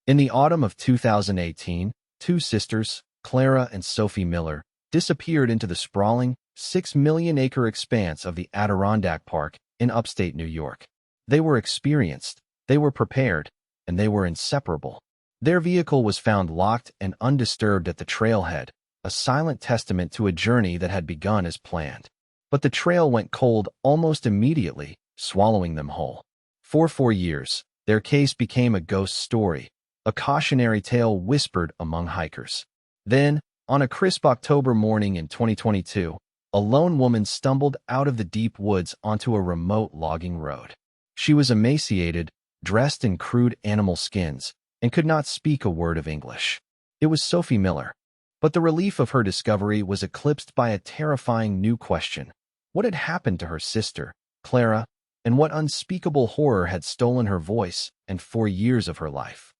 In the autumn of 2018, two sisters, Clara and Sophie Miller, disappeared into the sprawling, 6 million-acre expanse of the Adirondack Park in upstate New York. They were experienced, they were prepared, and they were inseparable. Their vehicle was found locked and undisturbed at the trailhead, a silent testament to a journey that had begun as planned. But the trail went cold almost immediately, swallowing them whole. For 4 years, their case became a ghost story, a cautionary tale whispered among hikers. Then, on a crisp October morning in 2022, a lone woman stumbled out of the deep woods onto a remote logging road. She was emaciated, dressed in crude animal skins, and could not speak a word of English. It was Sophie Miller. But the relief of her discovery was eclipsed by a terrifying new question. What had happened to her sister, Clara, and what unspeakable horror had stolen her voice and 4 years of her life?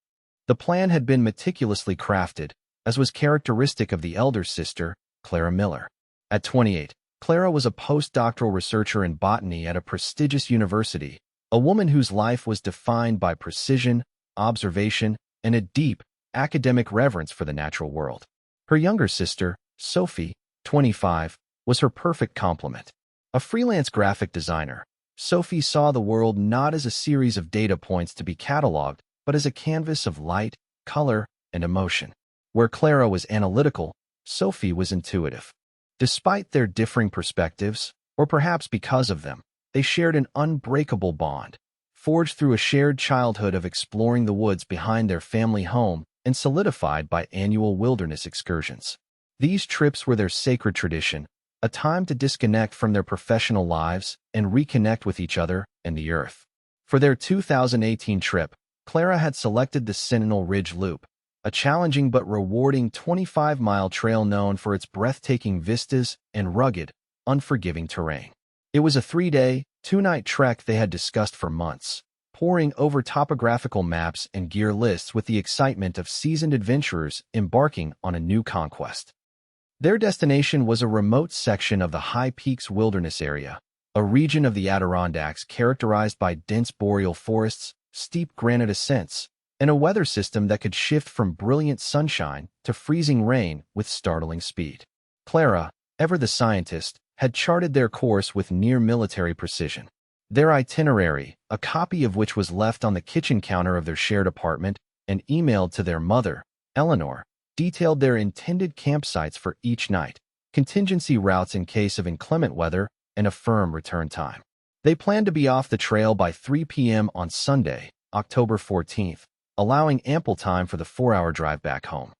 The plan had been meticulously crafted, as was characteristic of the elder sister, Clara Miller. At 28, Clara was a postdoctoral researcher in botany at a prestigious university, a woman whose life was defined by precision, observation, and a deep, academic reverence for the natural world. Her younger sister, Sophie, 25, was her perfect complement. A freelance graphic designer, Sophie saw the world not as a series of data points to be cataloged, but as a canvas of light, color, and emotion. Where Clara was analytical, Sophie was intuitive. Despite their differing perspectives, or perhaps because of them, they shared an unbreakable bond, forged through a shared childhood of exploring the woods behind their family home and solidified by annual wilderness excursions. These trips were their sacred tradition, a time to disconnect from their professional lives and reconnect with each other and the earth. For their 2018 trip, Clara had selected the Sentinel Ridge Loop, a challenging but rewarding 25-mile trail known for its breathtaking vistas and rugged, unforgiving terrain. It was a 3-day, 2-night trek they had discussed for months, poring over topographical maps and gear lists with the excitement of seasoned adventurers embarking on a new conquest. Their destination was a remote section of the High Peaks Wilderness area, a region of the Adirondacks characterized by dense boreal forests, steep granite ascents, and a weather system that could shift from brilliant sunshine to freezing rain with startling speed. Clara, ever the scientist, had charted their course with near-military precision. Their itinerary, a copy of which was left on the kitchen counter of their shared apartment and emailed to their mother, Eleanor, detailed their intended campsites for each night, contingency routes in case of inclement weather, and a firm return time. They planned to be off the trail by 3 p.m. on Sunday, October 14th, allowing ample time for the 4-hour drive back home.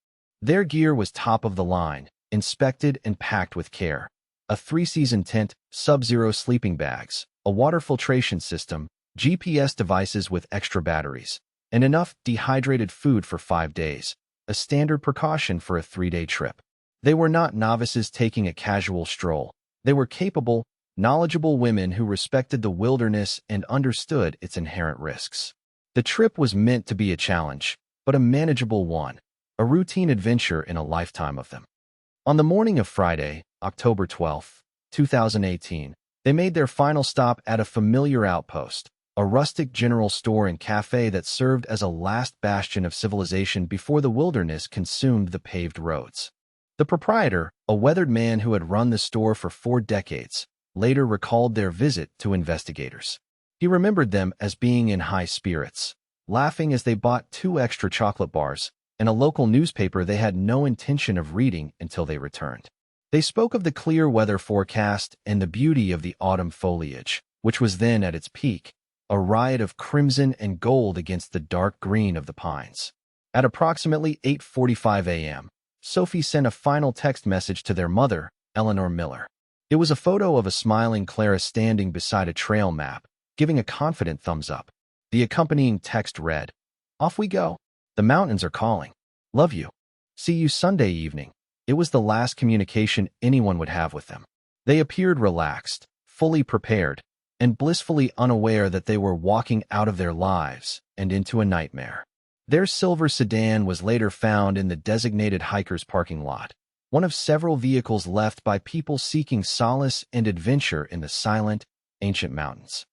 Their gear was top of the line, inspected and packed with care. A 3-season tent, sub-zero sleeping bags, a water filtration system, GPS devices with extra batteries, and enough dehydrated food for 5 days, a standard precaution for a 3-day trip. They were not novices taking a casual stroll. They were capable, knowledgeable women who respected the wilderness and understood its inherent risks. The trip was meant to be a challenge, but a manageable one, a routine adventure in a lifetime of them. On the morning of Friday, October 12, 2018, they made their final stop at a familiar outpost, a rustic general store and cafe that served as a last bastion of civilization before the wilderness consumed the paved roads. The proprietor, a weathered man who had run the store for 4 decades, later recalled their visit to investigators. He remembered them as being in high spirits, laughing as they bought 2 extra chocolate bars and a local newspaper they had no intention of reading until they returned. They spoke of the clear weather forecast and the beauty of the autumn foliage, which was then at its peak, a riot of crimson and gold against the dark green of the pines. At approximately 8:45 a.m., Sophie sent a final text message to their mother, Eleanor Miller. It was a photo of a smiling Clara standing beside a trail map, giving a confident thumbs up. The accompanying text read, "Off we go. The mountains are calling. Love you. See you Sunday evening." It was the last communication anyone would have with them. They appeared relaxed, fully prepared, and blissfully unaware that they were walking out of their lives and into a nightmare. Their silver sedan was later found in the designated hiker's parking lot, one of several vehicles left by people seeking solace and adventure in the silent, ancient mountains.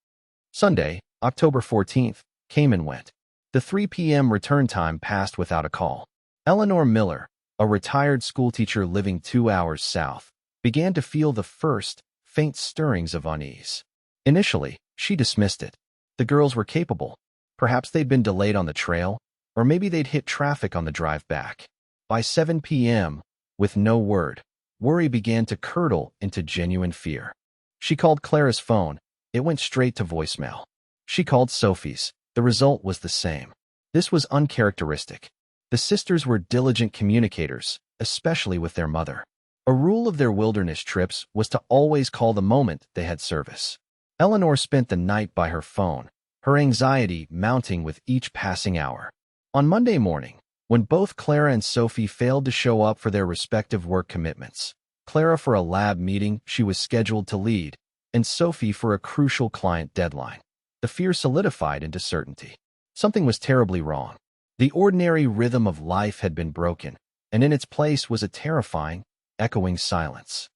Sunday, October 14th, came and went. The 3 p.m. return time passed without a call. Eleanor Miller, a retired schoolteacher living 2 hours south, began to feel the first, faint stirrings of unease. Initially, she dismissed it. The girls were capable. Perhaps they'd been delayed on the trail, or maybe they'd hit traffic on the drive back. By 7 p.m., with no word, worry began to curdle into genuine fear. She called Clara's phone. It went straight to voicemail. She called Sophie's. The result was the same. This was uncharacteristic. The sisters were diligent communicators, especially with their mother. A rule of their wilderness trips was to always call the moment they had service. Eleanor spent the night by her phone, her anxiety mounting with each passing hour. On Monday morning, when both Clara and Sophie failed to show up for their respective work commitments, Clara for a lab meeting she was scheduled to lead, and Sophie for a crucial client deadline, the fear solidified into certainty. Something was terribly wrong. The ordinary rhythm of life had been broken, and in its place was a terrifying, echoing silence.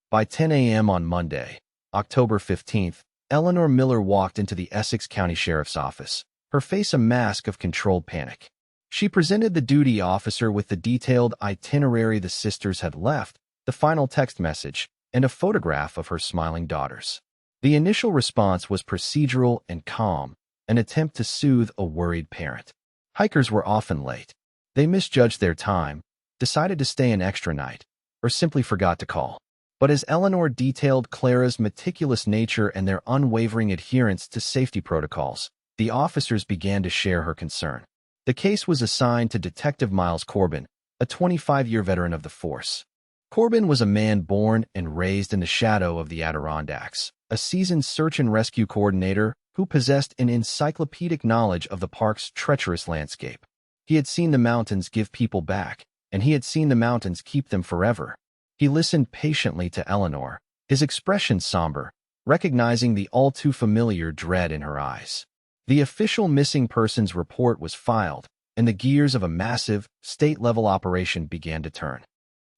By 10 a.m. on Monday, October 15th, Eleanor Miller walked into the Essex County Sheriff's Office, her face a mask of controlled panic. She presented the duty officer with the detailed itinerary the sisters had left, the final text message, and a photograph of her smiling daughters. The initial response was procedural and calm, an attempt to soothe a worried parent. Hikers were often late. They misjudged their time, decided to stay an extra night, or simply forgot to call. But as Eleanor detailed Clara's meticulous nature and their unwavering adherence to safety protocols, the officers began to share her concern. The case was assigned to Detective Miles Corbin, a 25-year veteran of the force. Corbin was a man born and raised in the shadow of the Adirondacks, a seasoned search and rescue coordinator who possessed an encyclopedic knowledge of the park's treacherous landscape. He had seen the mountains give people back, and he had seen the mountains keep them forever. He listened patiently to Eleanor, his expression somber, recognizing the all-too-familiar dread in her eyes. The official missing persons report was filed, and the gears of a massive, state-level operation began to turn.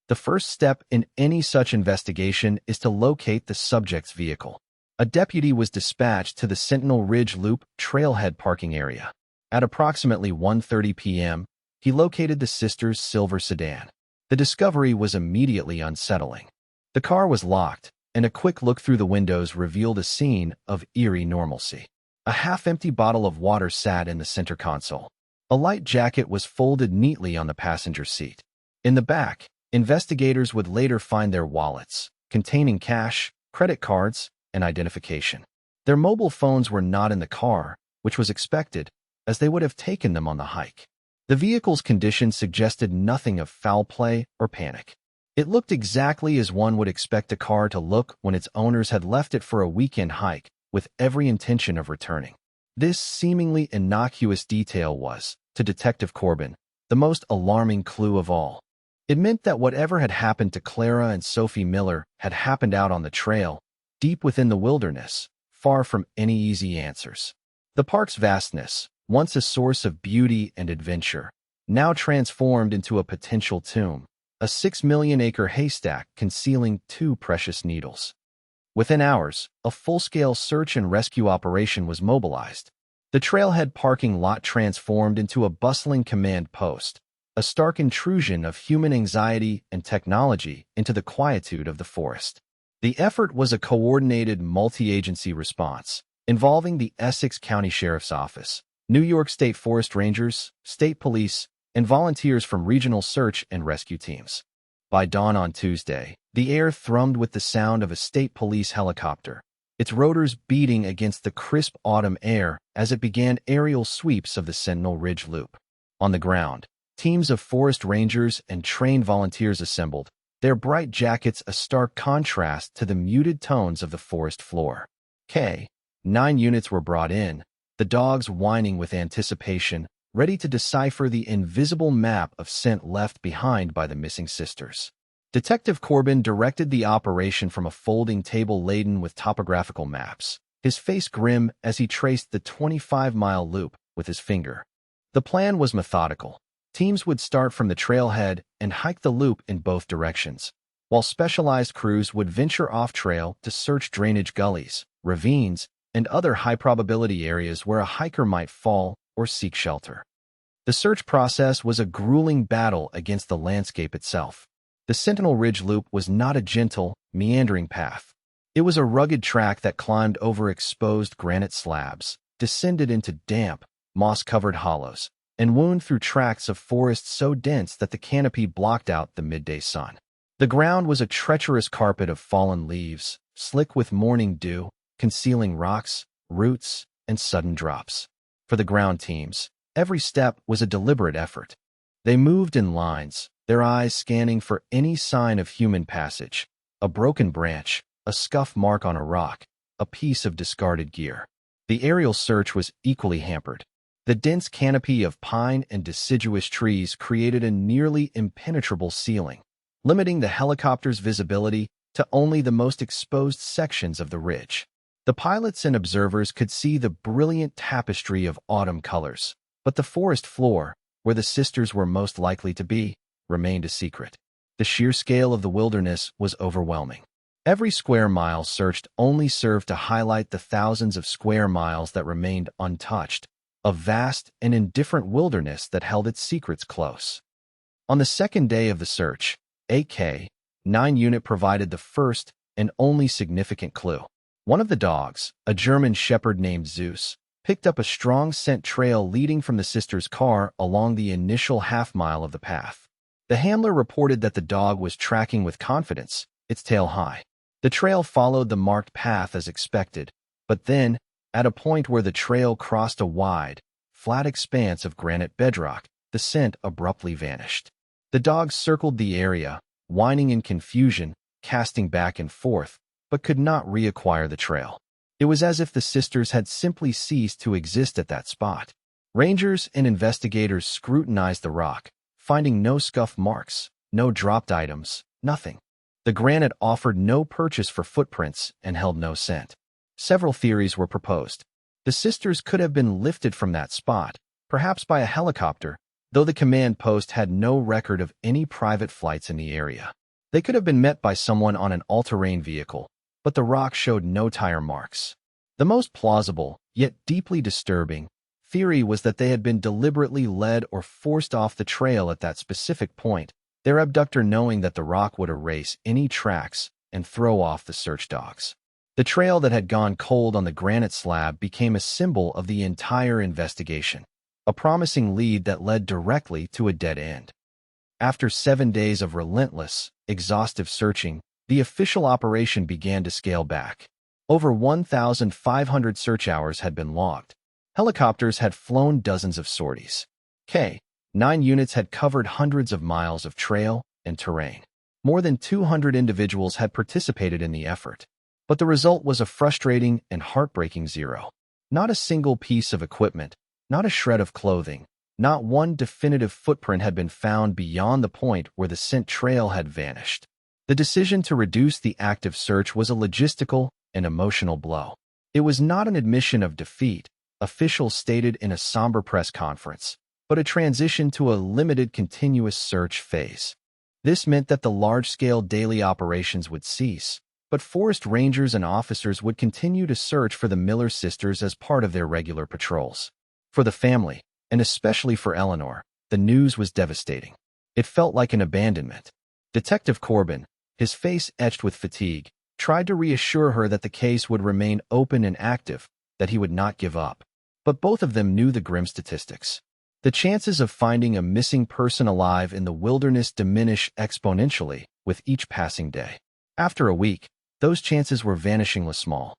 The first step in any such investigation is to locate the subject's vehicle. A deputy was dispatched to the Sentinel Ridge Loop trailhead parking area. At approximately 1:30 p.m., he located the sisters' silver sedan. The discovery was immediately unsettling. The car was locked, and a quick look through the windows revealed a scene of eerie normalcy. A half-empty bottle of water sat in the center console. A light jacket was folded neatly on the passenger seat. In the back, investigators would later find their wallets, containing cash, credit cards, and identification. Their mobile phones were not in the car, which was expected, as they would have taken them on the hike. The vehicle's condition suggested nothing of foul play or panic. It looked exactly as one would expect a car to look when its owners had left it for a weekend hike, with every intention of returning. This seemingly innocuous detail was, to Detective Corbin, the most alarming clue of all. It meant that whatever had happened to Clara and Sophie Miller had happened out on the trail, deep within the wilderness, far from any easy answers. The park's vastness, once a source of beauty and adventure, now transformed into a potential tomb, a 6-million-acre haystack concealing 2 precious needles. Within hours, a full-scale search and rescue operation was mobilized. The trailhead parking lot transformed into a bustling command post, a stark intrusion of human anxiety and technology into the quietude of the forest. The effort was a coordinated multi-agency response, involving the Essex County Sheriff's Office, New York State Forest Rangers, state police, and volunteers from regional search and rescue teams. By dawn on Tuesday, the air thrummed with the sound of a state police helicopter, its rotors beating against the crisp autumn air as it began aerial sweeps of the Sentinel Ridge Loop. On the ground, teams of forest rangers and trained volunteers assembled, their bright jackets a stark contrast to the muted tones of the forest floor. 9 units were brought in, the dogs whining with anticipation, ready to decipher the invisible map of scent left behind by the missing sisters. Detective Corbin directed the operation from a folding table laden with topographical maps, his face grim as he traced the 25-mile loop with his finger. The plan was methodical. Teams would start from the trailhead and hike the loop in both directions, while specialized crews would venture off-trail to search drainage gullies, ravines, and other high-probability areas where a hiker might fall or seek shelter. The search process was a grueling battle against the landscape itself. The Sentinel Ridge Loop was not a gentle, meandering path. It was a rugged track that climbed over exposed granite slabs, descended into damp, moss-covered hollows, and wound through tracts of forest so dense that the canopy blocked out the midday sun. The ground was a treacherous carpet of fallen leaves, slick with morning dew, concealing rocks, roots, and sudden drops. For the ground teams, every step was a deliberate effort. They moved in lines, their eyes scanning for any sign of human passage: a broken branch, a scuff mark on a rock, a piece of discarded gear. The aerial search was equally hampered. The dense canopy of pine and deciduous trees created a nearly impenetrable ceiling, limiting the helicopter's visibility to only the most exposed sections of the ridge. The pilots and observers could see the brilliant tapestry of autumn colors, but the forest floor, where the sisters were most likely to be, remained a secret. The sheer scale of the wilderness was overwhelming. Every square mile searched only served to highlight the thousands of square miles that remained untouched, a vast and indifferent wilderness that held its secrets close. On the second day of the search, AK-9 unit provided the first and only significant clue. One of the dogs, a German shepherd named Zeus, picked up a strong scent trail leading from the sisters' car along the initial half-mile of the path. The handler reported that the dog was tracking with confidence, its tail high. The trail followed the marked path as expected, but then, at a point where the trail crossed a wide, flat expanse of granite bedrock, the scent abruptly vanished. The dog circled the area, whining in confusion, casting back and forth, but could not reacquire the trail. It was as if the sisters had simply ceased to exist at that spot. Rangers and investigators scrutinized the rock, finding no scuff marks, no dropped items, nothing. The granite offered no purchase for footprints and held no scent. Several theories were proposed. The sisters could have been lifted from that spot, perhaps by a helicopter, though the command post had no record of any private flights in the area. They could have been met by someone on an all-terrain vehicle, but the rock showed no tire marks. The most plausible, yet deeply disturbing, theory was that they had been deliberately led or forced off the trail at that specific point, their abductor knowing that the rock would erase any tracks and throw off the search dogs. The trail that had gone cold on the granite slab became a symbol of the entire investigation, a promising lead that led directly to a dead end. After 7 days of relentless, exhaustive searching, the official operation began to scale back. Over 1,500 search hours had been logged. Helicopters had flown dozens of sorties. K-9 units had covered hundreds of miles of trail and terrain. More than 200 individuals had participated in the effort. But the result was a frustrating and heartbreaking zero. Not a single piece of equipment, not a shred of clothing, not one definitive footprint had been found beyond the point where the scent trail had vanished. The decision to reduce the active search was a logistical and emotional blow. It was not an admission of defeat, officials stated in a somber press conference, but a transition to a limited continuous search phase. This meant that the large-scale daily operations would cease, but forest rangers and officers would continue to search for the Miller sisters as part of their regular patrols. For the family, and especially for Eleanor, the news was devastating. It felt like an abandonment. Detective Corbin, his face etched with fatigue, tried to reassure her that the case would remain open and active, that he would not give up. But both of them knew the grim statistics. The chances of finding a missing person alive in the wilderness diminish exponentially with each passing day. After a week, those chances were vanishingly small.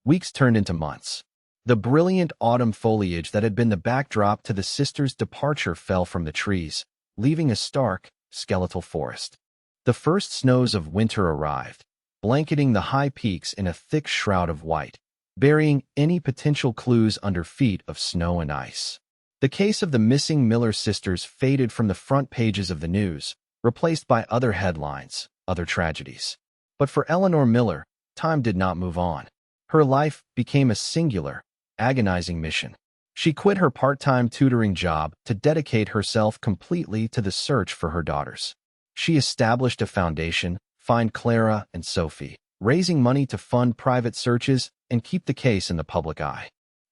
Weeks turned into months. The brilliant autumn foliage that had been the backdrop to the sisters' departure fell from the trees, leaving a stark, skeletal forest. The first snows of winter arrived, blanketing the high peaks in a thick shroud of white, burying any potential clues under feet of snow and ice. The case of the missing Miller sisters faded from the front pages of the news, replaced by other headlines, other tragedies. But for Eleanor Miller, time did not move on. Her life became a singular, agonizing mission. She quit her part-time tutoring job to dedicate herself completely to the search for her daughters. She established a foundation, Find Clara and Sophie, raising money to fund private searches and keep the case in the public eye.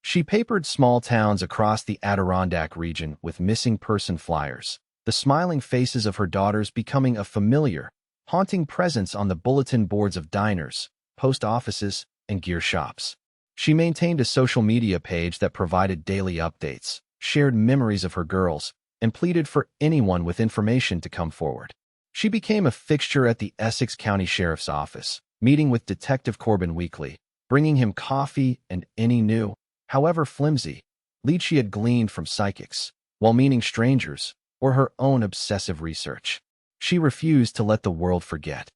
She papered small towns across the Adirondack region with missing person flyers, the smiling faces of her daughters becoming a familiar, haunting presence on the bulletin boards of diners, post offices, and gear shops. She maintained a social media page that provided daily updates, shared memories of her girls, and pleaded for anyone with information to come forward. She became a fixture at the Essex County Sheriff's Office, meeting with Detective Corbin weekly, bringing him coffee and any new, however flimsy, leads she had gleaned from psychics, while meeting strangers, or her own obsessive research. She refused to let the world forget.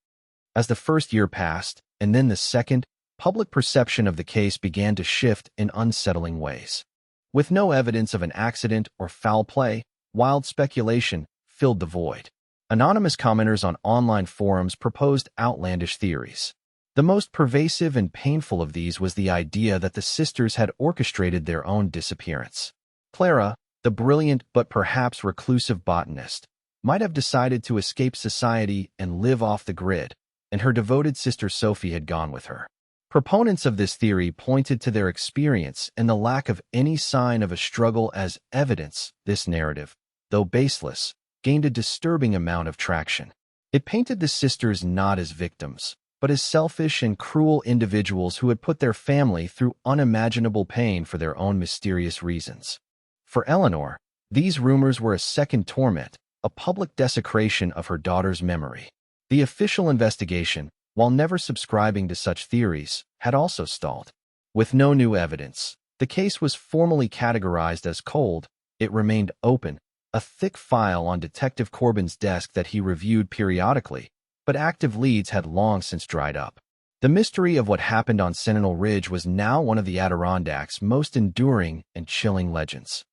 As the first year passed, and then the second, public perception of the case began to shift in unsettling ways. With no evidence of an accident or foul play, wild speculation filled the void. Anonymous commenters on online forums proposed outlandish theories. The most pervasive and painful of these was the idea that the sisters had orchestrated their own disappearance. Clara, the brilliant but perhaps reclusive botanist, might have decided to escape society and live off the grid, and her devoted sister Sophie had gone with her. Proponents of this theory pointed to their experience and the lack of any sign of a struggle as evidence. This narrative, though baseless, gained a disturbing amount of traction. It painted the sisters not as victims, but as selfish and cruel individuals who had put their family through unimaginable pain for their own mysterious reasons. For Eleanor, these rumors were a second torment, a public desecration of her daughter's memory. The official investigation, while never subscribing to such theories, had also stalled. With no new evidence, the case was formally categorized as cold. It remained open, a thick file on Detective Corbin's desk that he reviewed periodically, but active leads had long since dried up. The mystery of what happened on Sentinel Ridge was now one of the Adirondacks' most enduring and chilling legends.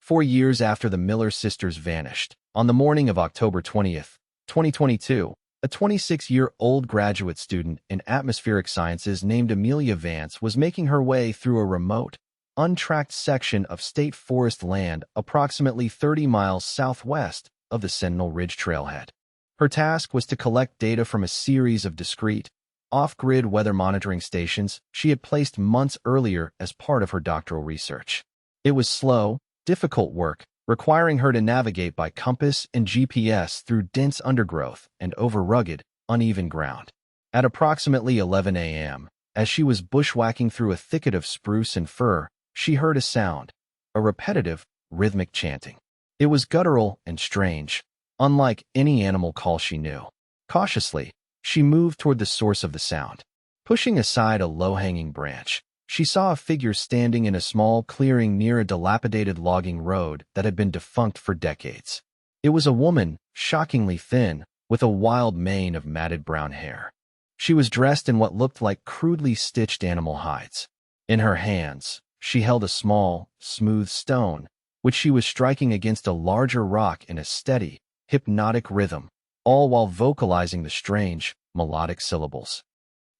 4 years after the Miller sisters vanished, on the morning of October 20th, 2022, a 26-year-old graduate student in atmospheric sciences named Amelia Vance was making her way through a remote, untracked section of state forest land approximately 30 miles southwest of the Sentinel Ridge trailhead. Her task was to collect data from a series of discrete, off-grid weather monitoring stations she had placed months earlier as part of her doctoral research. It was slow, difficult work, requiring her to navigate by compass and GPS through dense undergrowth and over rugged, uneven ground. At approximately 11 a.m., as she was bushwhacking through a thicket of spruce and fir, she heard a sound, a repetitive, rhythmic chanting. It was guttural and strange, unlike any animal call she knew. Cautiously, she moved toward the source of the sound. Pushing aside a low-hanging branch, she saw a figure standing in a small clearing near a dilapidated logging road that had been defunct for decades. It was a woman, shockingly thin, with a wild mane of matted brown hair. She was dressed in what looked like crudely stitched animal hides. In her hands, she held a small, smooth stone, which she was striking against a larger rock in a steady, hypnotic rhythm, all while vocalizing the strange, melodic syllables.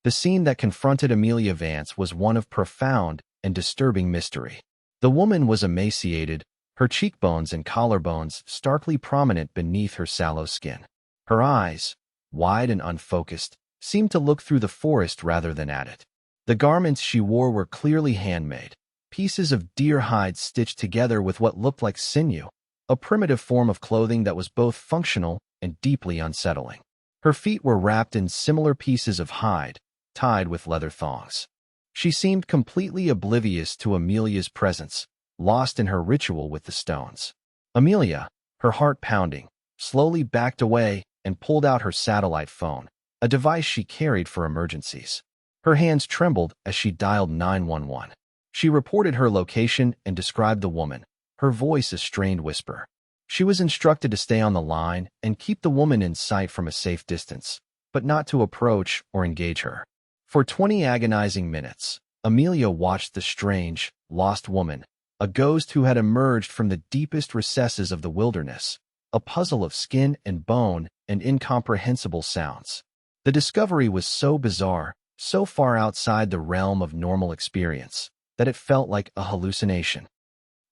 The scene that confronted Amelia Vance was one of profound and disturbing mystery. The woman was emaciated, her cheekbones and collarbones starkly prominent beneath her sallow skin. Her eyes, wide and unfocused, seemed to look through the forest rather than at it. The garments she wore were clearly handmade, pieces of deer hide stitched together with what looked like sinew, a primitive form of clothing that was both functional and deeply unsettling. Her feet were wrapped in similar pieces of hide, tied with leather thongs. She seemed completely oblivious to Amelia's presence, lost in her ritual with the stones. Amelia, her heart pounding, slowly backed away and pulled out her satellite phone, a device she carried for emergencies. Her hands trembled as she dialed 911. She reported her location and described the woman, her voice a strained whisper. She was instructed to stay on the line and keep the woman in sight from a safe distance, but not to approach or engage her. For 20 agonizing minutes, Amelia watched the strange, lost woman, a ghost who had emerged from the deepest recesses of the wilderness, a puzzle of skin and bone and incomprehensible sounds. The discovery was so bizarre, so far outside the realm of normal experience, that it felt like a hallucination.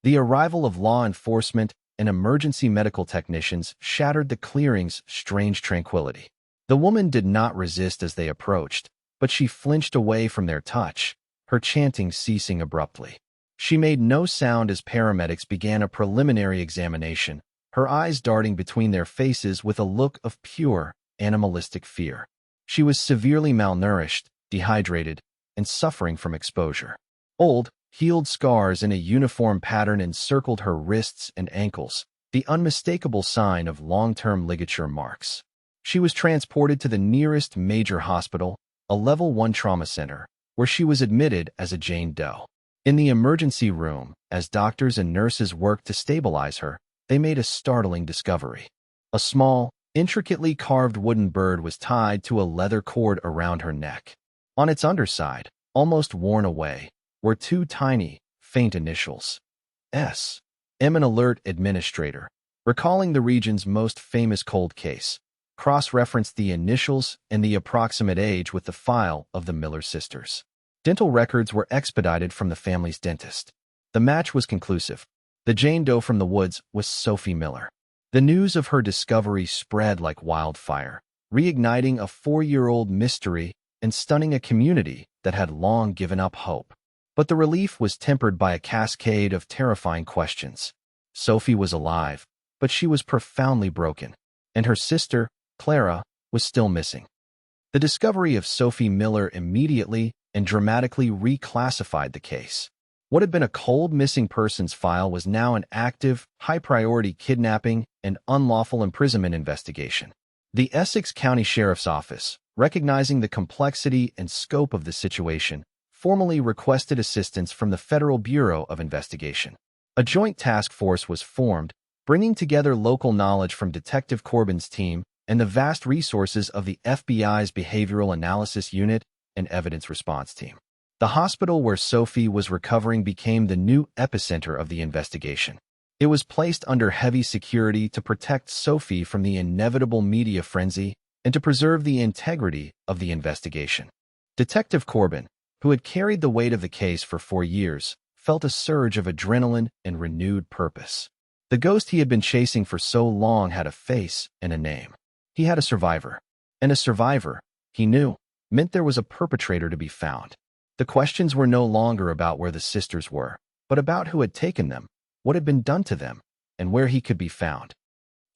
The arrival of law enforcement and emergency medical technicians shattered the clearing's strange tranquility. The woman did not resist as they approached, but she flinched away from their touch, her chanting ceasing abruptly. She made no sound as paramedics began a preliminary examination, her eyes darting between their faces with a look of pure, animalistic fear. She was severely malnourished, dehydrated, and suffering from exposure. Old, healed scars in a uniform pattern encircled her wrists and ankles, the unmistakable sign of long-term ligature marks. She was transported to the nearest major hospital, a Level 1 trauma center, where she was admitted as a Jane Doe. In the emergency room, as doctors and nurses worked to stabilize her, they made a startling discovery. A small, intricately carved wooden bird was tied to a leather cord around her neck. On its underside, almost worn away, were two tiny, faint initials. S. M. An alert administrator, recalling the region's most famous cold case, cross-referenced the initials and the approximate age with the file of the Miller sisters. Dental records were expedited from the family's dentist. The match was conclusive. The Jane Doe from the woods was Sophie Miller. The news of her discovery spread like wildfire, reigniting a 4-year-old mystery and stunning a community that had long given up hope. But the relief was tempered by a cascade of terrifying questions. Sophie was alive, but she was profoundly broken, and her sister, Clara, was still missing. The discovery of Sophie Miller immediately and dramatically reclassified the case. What had been a cold missing persons file was now an active, high-priority kidnapping and unlawful imprisonment investigation. The Essex County Sheriff's Office, recognizing the complexity and scope of the situation, formally requested assistance from the Federal Bureau of Investigation. A joint task force was formed, bringing together local knowledge from Detective Corbin's team and the vast resources of the FBI's Behavioral Analysis Unit and Evidence Response Team. The hospital where Sophie was recovering became the new epicenter of the investigation. It was placed under heavy security to protect Sophie from the inevitable media frenzy and to preserve the integrity of the investigation. Detective Corbin, who had carried the weight of the case for 4 years, felt a surge of adrenaline and renewed purpose. The ghost he had been chasing for so long had a face and a name. He had a survivor. And a survivor, he knew, meant there was a perpetrator to be found. The questions were no longer about where the sisters were, but about who had taken them, what had been done to them, and where he could be found.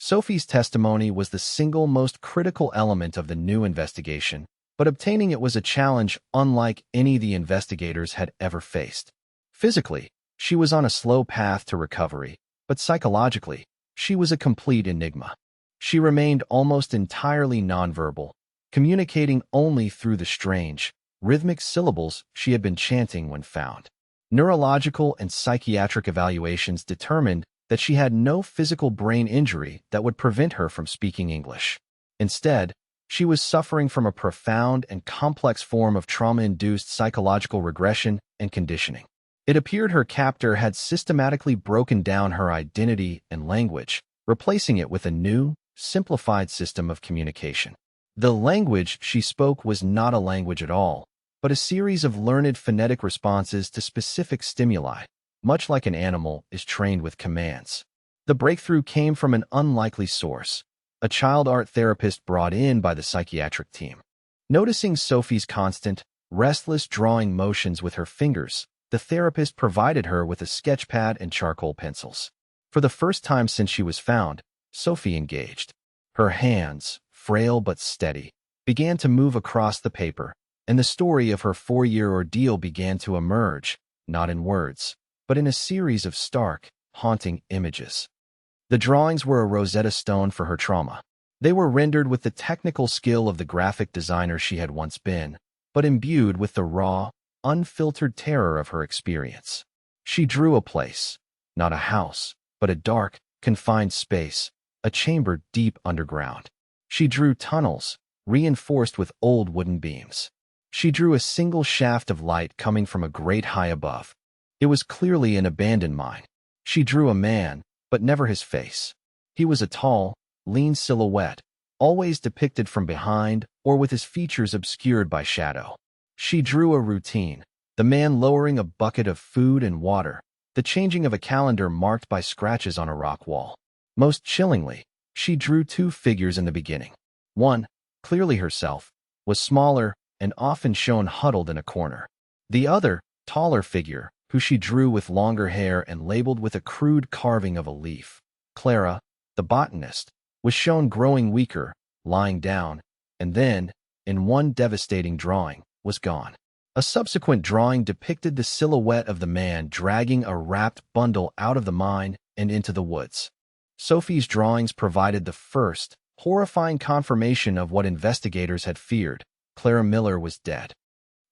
Sophie's testimony was the single most critical element of the new investigation, but obtaining it was a challenge unlike any the investigators had ever faced. Physically, she was on a slow path to recovery, but psychologically, she was a complete enigma. She remained almost entirely nonverbal, communicating only through the strange, rhythmic syllables she had been chanting when found. Neurological and psychiatric evaluations determined that she had no physical brain injury that would prevent her from speaking English. Instead, she was suffering from a profound and complex form of trauma-induced psychological regression and conditioning. It appeared her captor had systematically broken down her identity and language, replacing it with a new, simplified system of communication. The language she spoke was not a language at all, but a series of learned phonetic responses to specific stimuli, much like an animal is trained with commands. The breakthrough came from an unlikely source, a child art therapist brought in by the psychiatric team. Noticing Sophie's constant, restless drawing motions with her fingers, the therapist provided her with a sketchpad and charcoal pencils. For the first time since she was found, Sophie engaged. Her hands, frail but steady, began to move across the paper, and the story of her 4-year ordeal began to emerge, not in words, but in a series of stark, haunting images. The drawings were a Rosetta Stone for her trauma. They were rendered with the technical skill of the graphic designer she had once been, but imbued with the raw, unfiltered terror of her experience. She drew a place, not a house, but a dark, confined space, a chamber deep underground. She drew tunnels, reinforced with old wooden beams. She drew a single shaft of light coming from a great high above. It was clearly an abandoned mine. She drew a man, but never his face. He was a tall, lean silhouette, always depicted from behind or with his features obscured by shadow. She drew a routine, the man lowering a bucket of food and water, the changing of a calendar marked by scratches on a rock wall. Most chillingly, she drew 2 figures in the beginning. One, clearly herself, was smaller and often shown huddled in a corner. The other, taller figure, who she drew with longer hair and labeled with a crude carving of a leaf. Clara, the botanist, was shown growing weaker, lying down, and then, in one devastating drawing, was gone. A subsequent drawing depicted the silhouette of the man dragging a wrapped bundle out of the mine and into the woods. Sophie's drawings provided the first, horrifying confirmation of what investigators had feared: Clara Miller was dead.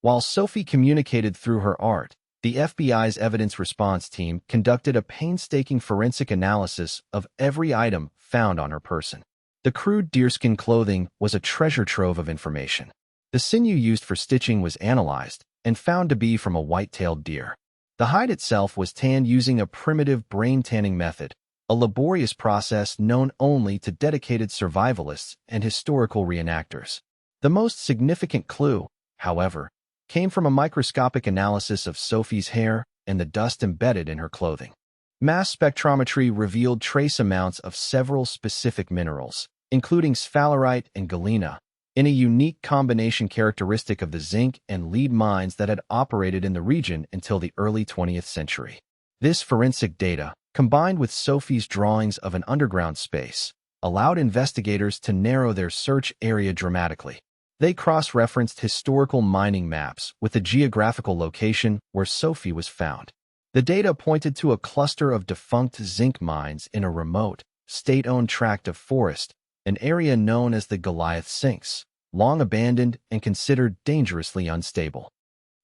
While Sophie communicated through her art, the FBI's evidence response team conducted a painstaking forensic analysis of every item found on her person. The crude deerskin clothing was a treasure trove of information. The sinew used for stitching was analyzed and found to be from a white-tailed deer. The hide itself was tanned using a primitive brain tanning method, a laborious process known only to dedicated survivalists and historical reenactors. The most significant clue, however, came from a microscopic analysis of Sophie's hair and the dust embedded in her clothing. Mass spectrometry revealed trace amounts of several specific minerals, including sphalerite and galena, in a unique combination characteristic of the zinc and lead mines that had operated in the region until the early 20th century. This forensic data, combined with Sophie's drawings of an underground space, allowed investigators to narrow their search area dramatically. They cross-referenced historical mining maps with the geographical location where Sophie was found. The data pointed to a cluster of defunct zinc mines in a remote, state-owned tract of forest, an area known as the Goliath Sinks, long abandoned and considered dangerously unstable.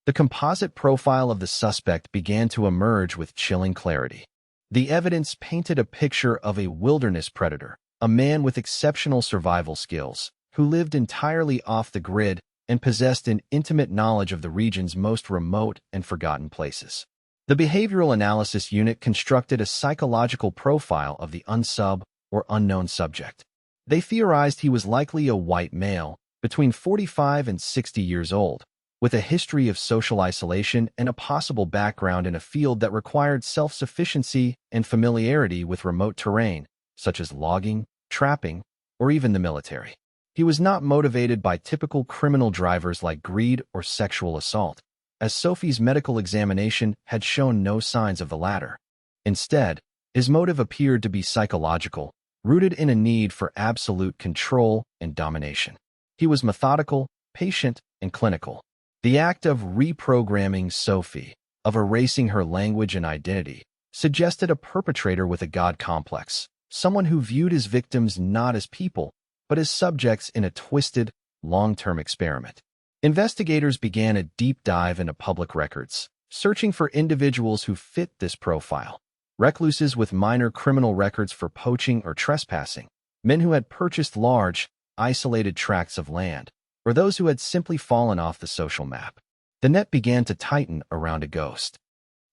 The composite profile of the suspect began to emerge with chilling clarity. The evidence painted a picture of a wilderness predator, a man with exceptional survival skills, who lived entirely off the grid and possessed an intimate knowledge of the region's most remote and forgotten places. The Behavioral Analysis Unit constructed a psychological profile of the unsub or unknown subject. They theorized he was likely a white male, between 45 and 60 years old, with a history of social isolation and a possible background in a field that required self-sufficiency and familiarity with remote terrain, such as logging, trapping, or even the military. He was not motivated by typical criminal drivers like greed or sexual assault, as Sophie's medical examination had shown no signs of the latter. Instead, his motive appeared to be psychological, rooted in a need for absolute control and domination. He was methodical, patient, and clinical. The act of reprogramming Sophie, of erasing her language and identity, suggested a perpetrator with a god complex, someone who viewed his victims not as people, but as subjects in a twisted, long-term experiment. Investigators began a deep dive into public records, searching for individuals who fit this profile: recluses with minor criminal records for poaching or trespassing, men who had purchased large, isolated tracts of land, or those who had simply fallen off the social map. The net began to tighten around a ghost.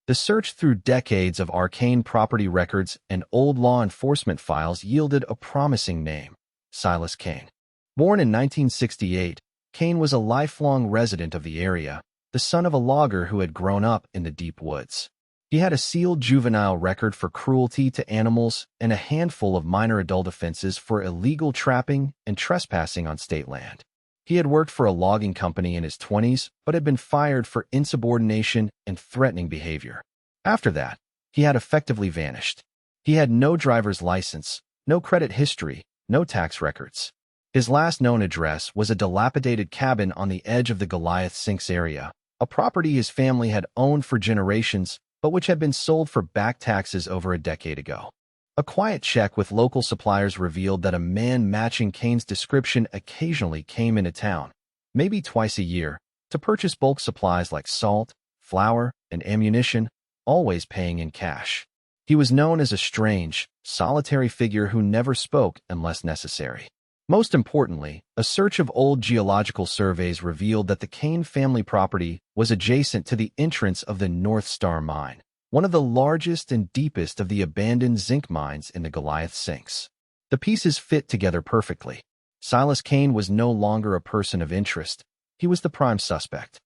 The search through decades of arcane property records and old law enforcement files yielded a promising name: Silas Kane. Born in 1968, Kane was a lifelong resident of the area, the son of a logger who had grown up in the deep woods. He had a sealed juvenile record for cruelty to animals and a handful of minor adult offenses for illegal trapping and trespassing on state land. He had worked for a logging company in his 20s, but had been fired for insubordination and threatening behavior. After that, he had effectively vanished. He had no driver's license, no credit history, no tax records. His last known address was a dilapidated cabin on the edge of the Goliath Sinks area, a property his family had owned for generations, but which had been sold for back taxes over a decade ago. A quiet check with local suppliers revealed that a man matching Kane's description occasionally came into town, maybe twice a year, to purchase bulk supplies like salt, flour, and ammunition, always paying in cash. He was known as a strange, solitary figure who never spoke unless necessary. Most importantly, a search of old geological surveys revealed that the Kane family property was adjacent to the entrance of the North Star mine, one of the largest and deepest of the abandoned zinc mines in the Goliath Sinks. The pieces fit together perfectly. Silas Kane was no longer a person of interest. He was the prime suspect.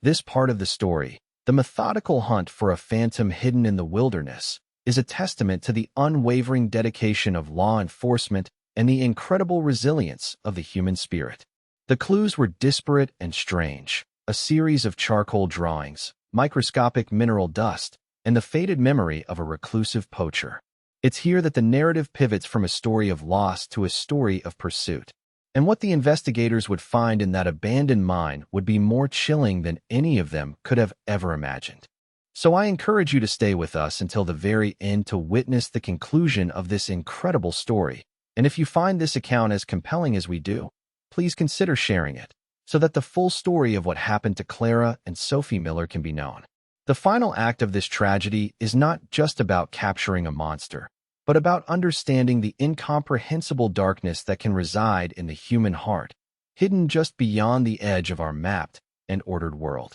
This part of the story, the methodical hunt for a phantom hidden in the wilderness, is a testament to the unwavering dedication of law enforcement and the incredible resilience of the human spirit. The clues were disparate and strange: a series of charcoal drawings, microscopic mineral dust, and the faded memory of a reclusive poacher. It's here that the narrative pivots from a story of loss to a story of pursuit. And what the investigators would find in that abandoned mine would be more chilling than any of them could have ever imagined. So I encourage you to stay with us until the very end to witness the conclusion of this incredible story. And if you find this account as compelling as we do, please consider sharing it, so that the full story of what happened to Clara and Sophie Miller can be known. The final act of this tragedy is not just about capturing a monster, but about understanding the incomprehensible darkness that can reside in the human heart, hidden just beyond the edge of our mapped and ordered world.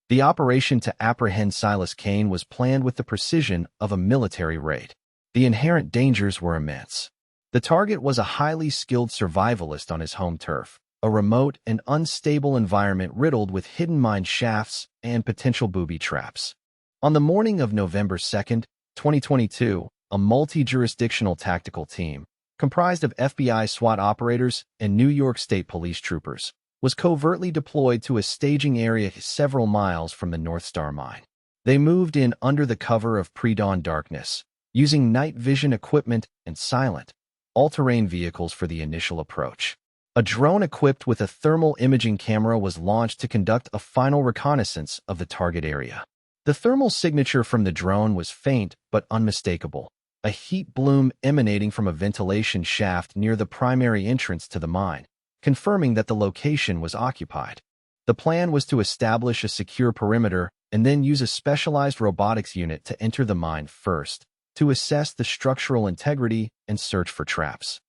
The operation to apprehend Silas Kane was planned with the precision of a military raid. The inherent dangers were immense. The target was a highly skilled survivalist on his home turf, a remote and unstable environment riddled with hidden mine shafts and potential booby traps. On the morning of November 2nd, 2022, a multi-jurisdictional tactical team, comprised of FBI SWAT operators and New York State Police troopers, was covertly deployed to a staging area several miles from the North Star mine. They moved in under the cover of pre-dawn darkness, using night vision equipment and silent, all-terrain vehicles for the initial approach. A drone equipped with a thermal imaging camera was launched to conduct a final reconnaissance of the target area. The thermal signature from the drone was faint but unmistakable, a heat bloom emanating from a ventilation shaft near the primary entrance to the mine, confirming that the location was occupied. The plan was to establish a secure perimeter and then use a specialized robotics unit to enter the mine first, to assess the structural integrity and search for traps.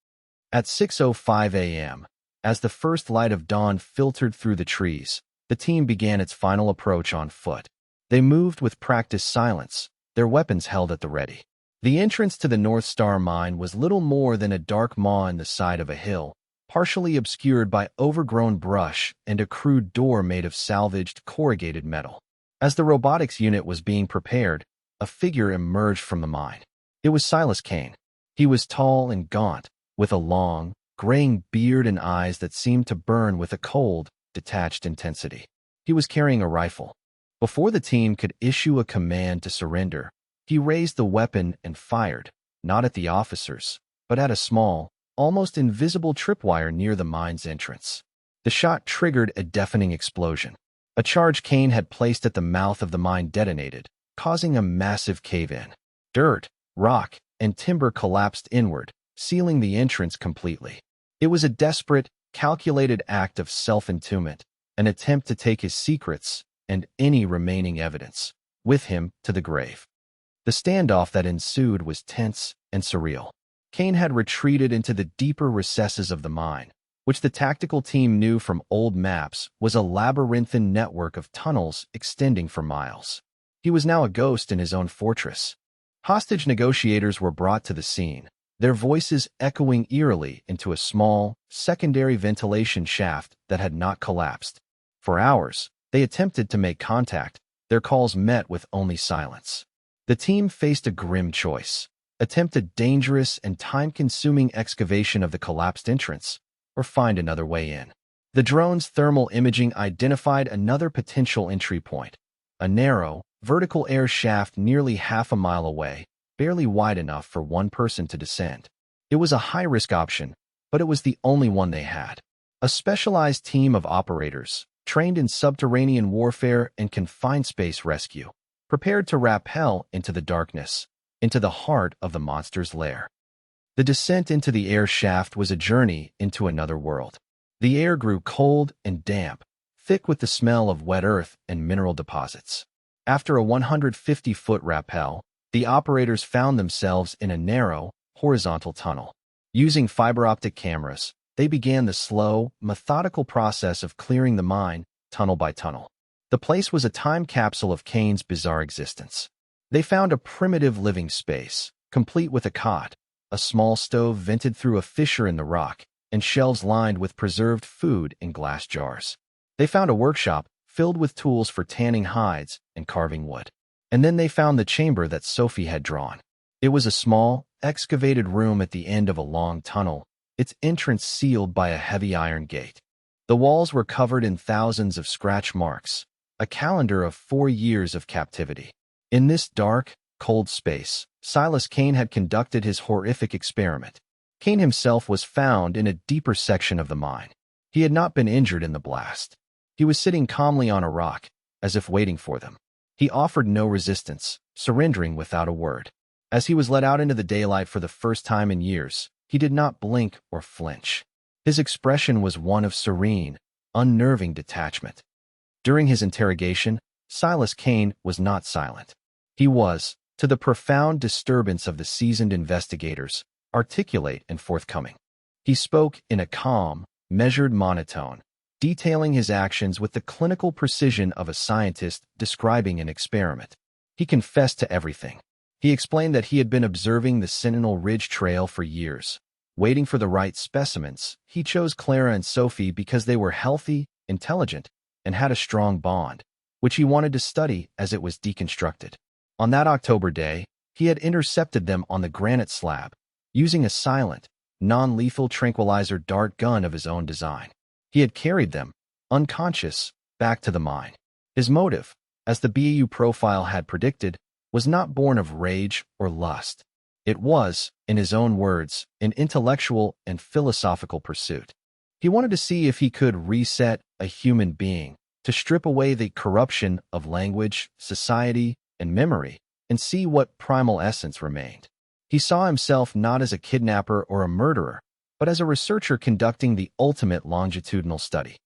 At 6:05 a.m., as the first light of dawn filtered through the trees, the team began its final approach on foot. They moved with practiced silence, their weapons held at the ready. The entrance to the North Star mine was little more than a dark maw in the side of a hill, partially obscured by overgrown brush and a crude door made of salvaged corrugated metal. As the robotics unit was being prepared, a figure emerged from the mine. It was Silas Kane. He was tall and gaunt, with a long, graying beard and eyes that seemed to burn with a cold, detached intensity. He was carrying a rifle. Before the team could issue a command to surrender, he raised the weapon and fired, not at the officers, but at a small, almost invisible tripwire near the mine's entrance. The shot triggered a deafening explosion. A charge Kane had placed at the mouth of the mine detonated, causing a massive cave-in. Dirt, rock, and timber collapsed inward, sealing the entrance completely. It was a desperate, calculated act of self-entombment, an attempt to take his secrets and any remaining evidence with him to the grave. The standoff that ensued was tense and surreal. Kane had retreated into the deeper recesses of the mine, which the tactical team knew from old maps was a labyrinthine network of tunnels extending for miles. He was now a ghost in his own fortress. Hostage negotiators were brought to the scene, their voices echoing eerily into a small, secondary ventilation shaft that had not collapsed. For hours, they attempted to make contact, their calls met with only silence. The team faced a grim choice: attempt a dangerous and time-consuming excavation of the collapsed entrance, or find another way in. The drone's thermal imaging identified another potential entry point, a narrow, vertical air shaft nearly half a mile away, barely wide enough for one person to descend. It was a high-risk option, but it was the only one they had. A specialized team of operators, trained in subterranean warfare and confined space rescue, prepared to rappel into the darkness, into the heart of the monster's lair. The descent into the air shaft was a journey into another world. The air grew cold and damp, thick with the smell of wet earth and mineral deposits. After a 150-foot rappel, the operators found themselves in a narrow, horizontal tunnel. Using fiber-optic cameras, they began the slow, methodical process of clearing the mine, tunnel by tunnel. The place was a time capsule of Kane's bizarre existence. They found a primitive living space, complete with a cot, a small stove vented through a fissure in the rock, and shelves lined with preserved food in glass jars. They found a workshop filled with tools for tanning hides and carving wood. And then they found the chamber that Sophie had drawn. It was a small, excavated room at the end of a long tunnel, its entrance sealed by a heavy iron gate. The walls were covered in thousands of scratch marks, a calendar of 4 years of captivity. In this dark, cold space, Silas Kane had conducted his horrific experiment. Kane himself was found in a deeper section of the mine. He had not been injured in the blast. He was sitting calmly on a rock, as if waiting for them. He offered no resistance, surrendering without a word. As he was let out into the daylight for the first time in years, he did not blink or flinch. His expression was one of serene, unnerving detachment. During his interrogation, Silas Kane was not silent. He was, to the profound disturbance of the seasoned investigators, articulate and forthcoming. He spoke in a calm, measured monotone, detailing his actions with the clinical precision of a scientist describing an experiment. He confessed to everything. He explained that he had been observing the Sentinel Ridge Trail for years. Waiting for the right specimens, he chose Clara and Sophie because they were healthy, intelligent, and had a strong bond, which he wanted to study as it was deconstructed. On that October day, he had intercepted them on the granite slab, using a silent, non-lethal tranquilizer dart gun of his own design. He had carried them, unconscious, back to the mine. His motive, as the BAU profile had predicted, was not born of rage or lust. It was, in his own words, an intellectual and philosophical pursuit. He wanted to see if he could reset a human being, to strip away the corruption of language, society, and memory, and see what primal essence remained. He saw himself not as a kidnapper or a murderer, but as a researcher conducting the ultimate longitudinal study.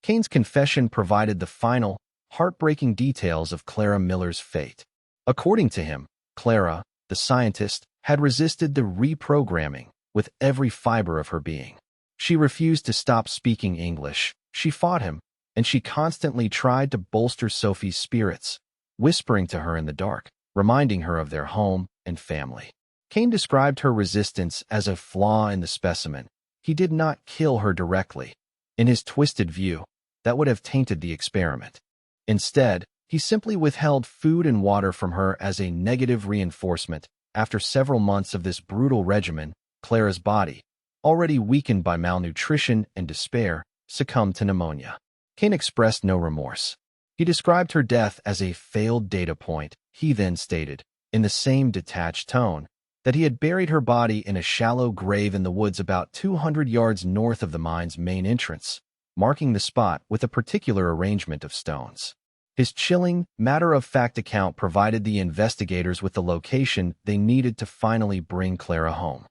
Kane's confession provided the final, heartbreaking details of Clara Miller's fate. According to him, Clara, the scientist, had resisted the reprogramming with every fiber of her being. She refused to stop speaking English, she fought him, and she constantly tried to bolster Sophie's spirits, whispering to her in the dark, reminding her of their home and family. Kane described her resistance as a flaw in the specimen. He did not kill her directly. In his twisted view, that would have tainted the experiment. Instead, he simply withheld food and water from her as a negative reinforcement. After several months of this brutal regimen, Clara's body, already weakened by malnutrition and despair, succumbed to pneumonia. Kane expressed no remorse. He described her death as a failed data point. He then stated, in the same detached tone, that he had buried her body in a shallow grave in the woods about 200 yards north of the mine's main entrance, marking the spot with a particular arrangement of stones. His chilling, matter-of-fact account provided the investigators with the location they needed to finally bring Clara home.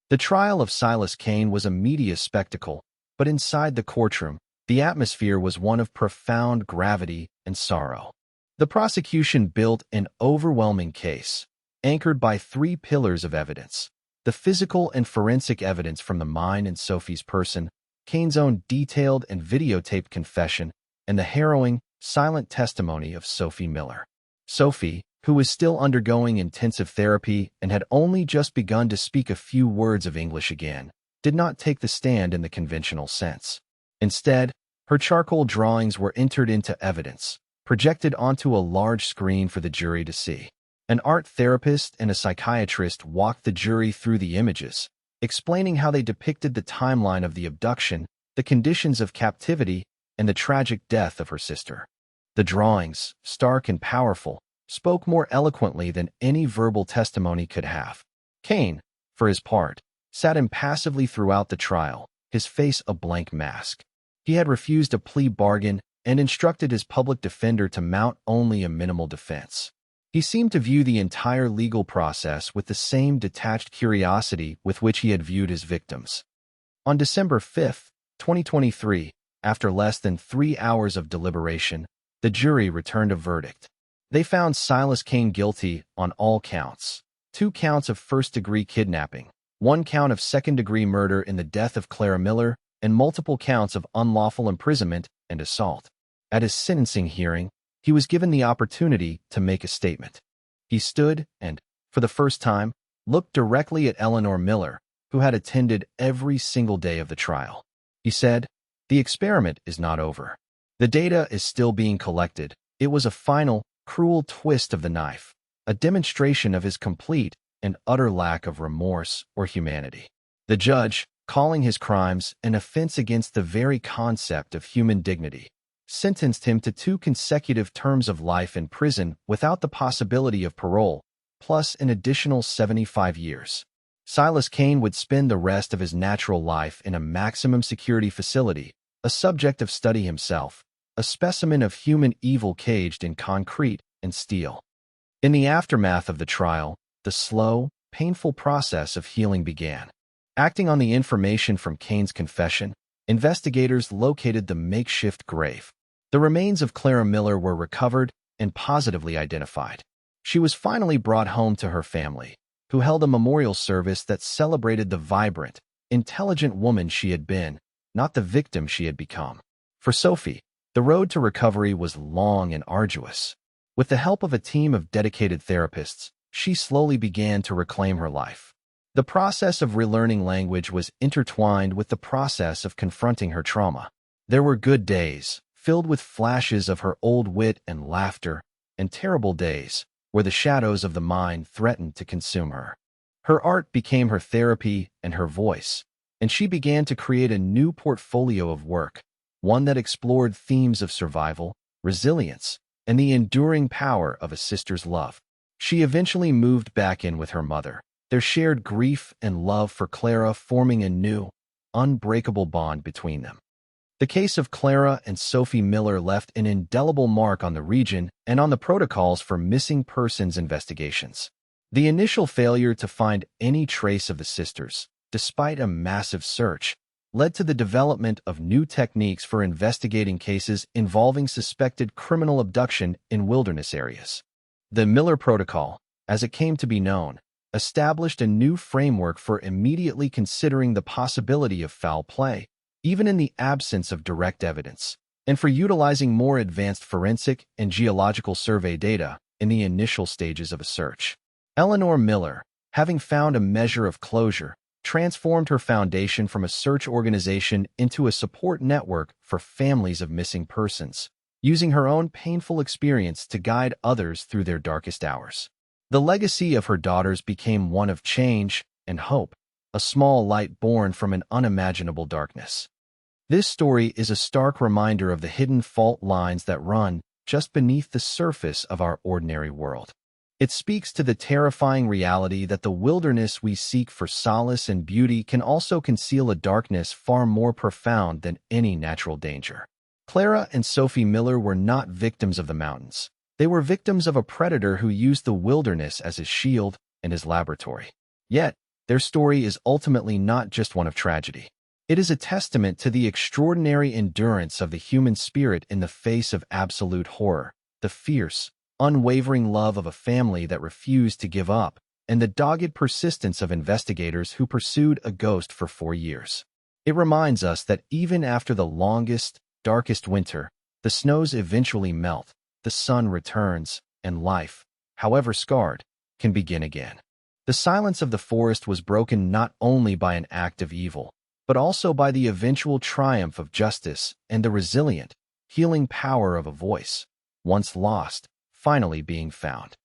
The trial of Silas Kane was a media spectacle, but inside the courtroom, the atmosphere was one of profound gravity and sorrow. The prosecution built an overwhelming case, anchored by 3 pillars of evidence: the physical and forensic evidence from the mine and Sophie's person, Kane's own detailed and videotaped confession, and the harrowing, silent testimony of Sophie Miller. Sophie, who was still undergoing intensive therapy and had only just begun to speak a few words of English again, did not take the stand in the conventional sense. Instead, her charcoal drawings were entered into evidence, projected onto a large screen for the jury to see. An art therapist and a psychiatrist walked the jury through the images, explaining how they depicted the timeline of the abduction, the conditions of captivity, and the tragic death of her sister. The drawings, stark and powerful, spoke more eloquently than any verbal testimony could have. Kane, for his part, sat impassively throughout the trial, his face a blank mask. He had refused a plea bargain and instructed his public defender to mount only a minimal defense. He seemed to view the entire legal process with the same detached curiosity with which he had viewed his victims. On December 5, 2023, after less than 3 hours of deliberation, the jury returned a verdict. They found Silas Kane guilty on all counts: 2 counts of first-degree kidnapping, 1 count of second-degree murder in the death of Clara Miller, and multiple counts of unlawful imprisonment and assault. At his sentencing hearing, he was given the opportunity to make a statement. He stood and, for the first time, looked directly at Eleanor Miller, who had attended every single day of the trial. He said, "The experiment is not over. The data is still being collected." It was a final, cruel twist of the knife, a demonstration of his complete and utter lack of remorse or humanity. The judge, calling his crimes an offense against the very concept of human dignity, sentenced him to 2 consecutive terms of life in prison without the possibility of parole, plus an additional 75 years. Silas Kane would spend the rest of his natural life in a maximum security facility, a subject of study himself, a specimen of human evil caged in concrete and steel. In the aftermath of the trial, the slow, painful process of healing began. Acting on the information from Kane's confession, investigators located the makeshift grave. The remains of Clara Miller were recovered and positively identified. She was finally brought home to her family, who held a memorial service that celebrated the vibrant, intelligent woman she had been, not the victim she had become. For Sophie, the road to recovery was long and arduous. With the help of a team of dedicated therapists, she slowly began to reclaim her life. The process of relearning language was intertwined with the process of confronting her trauma. There were good days, filled with flashes of her old wit and laughter, and terrible days, where the shadows of the mind threatened to consume her. Her art became her therapy and her voice, and she began to create a new portfolio of work, one that explored themes of survival, resilience, and the enduring power of a sister's love. She eventually moved back in with her mother, their shared grief and love for Clara forming a new, unbreakable bond between them. The case of Clara and Sophie Miller left an indelible mark on the region and on the protocols for missing persons investigations. The initial failure to find any trace of the sisters, despite a massive search, led to the development of new techniques for investigating cases involving suspected criminal abduction in wilderness areas. The Miller Protocol, as it came to be known, established a new framework for immediately considering the possibility of foul play, even in the absence of direct evidence, and for utilizing more advanced forensic and geological survey data in the initial stages of a search. Eleanor Miller, having found a measure of closure, transformed her foundation from a search organization into a support network for families of missing persons, using her own painful experience to guide others through their darkest hours. The legacy of her daughters became one of change and hope, a small light born from an unimaginable darkness. This story is a stark reminder of the hidden fault lines that run just beneath the surface of our ordinary world. It speaks to the terrifying reality that the wilderness we seek for solace and beauty can also conceal a darkness far more profound than any natural danger. Clara and Sophie Miller were not victims of the mountains. They were victims of a predator who used the wilderness as his shield and his laboratory. Yet, their story is ultimately not just one of tragedy. It is a testament to the extraordinary endurance of the human spirit in the face of absolute horror, the fierce, unwavering love of a family that refused to give up, and the dogged persistence of investigators who pursued a ghost for 4 years. It reminds us that even after the longest, darkest winter, the snows eventually melt, the sun returns, and life, however scarred, can begin again. The silence of the forest was broken not only by an act of evil, but also by the eventual triumph of justice and the resilient, healing power of a voice, once lost, finally being found.